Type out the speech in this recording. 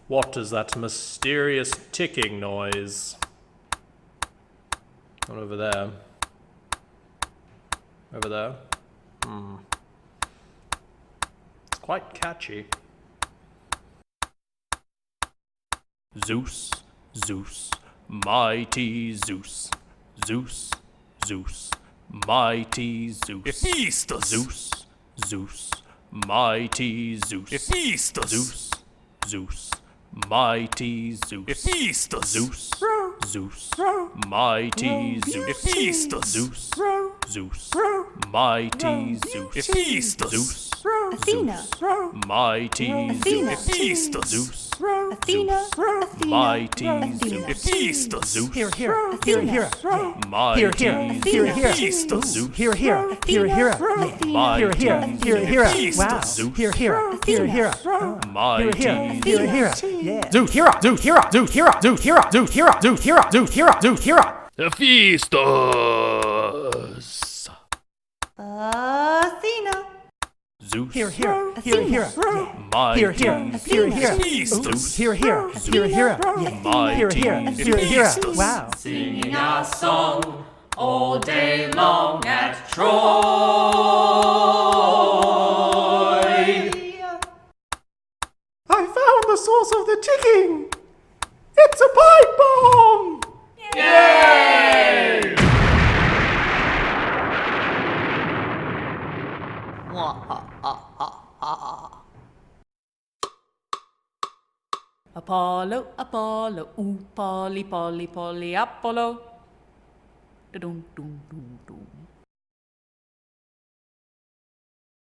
What is that mysterious ticking noise? Not over there. Over there. It's quite catchy. Zeus, Zeus, mighty Zeus. Zeus, Zeus, mighty Zeus. Hephaestus. Zeus, Zeus, mighty Zeus. Hephaestus. Zeus, Zeus, mighty Zeus. Hephaestus. Zeus, Zeus, mighty Zeus. Hephaestus. Zeus, Zeus, mighty Zeus. Hephaestus. Zeus, Athena. mighty Athena. Zeus. Hephaestus. Zeus, Athena. mighty Athena. Hephaestus. Zeus. Here, here, here, here, Mighty here, here, here, here, Hephaestus. Zeus. here, here, here, here, Mighty here, here, here, here. Wow. Zeus. Here, here, here, here. Mighty Here, here, here. Yeah. Zeus, Hera, Zeus, Hera, Zeus, Hera, Zeus, Hera, Zeus, Hera, Zeus, Hera, Zeus, Hera, Zeus, Hera. Hephaestus. Athena. Zeus. Here, here, here, here. Mighty Here, here, here, here. Hephaestus. Here, here, here, here. Mighty Here, here, here, here. Hephaestus. Wow. Singing a song all day long at Troy. I found the source of the ticking. It's a pipe bomb. Yay! Apollo, Apollo, Polly, Polly, Polly, Apollo. Da-dum, dum, dum, dum.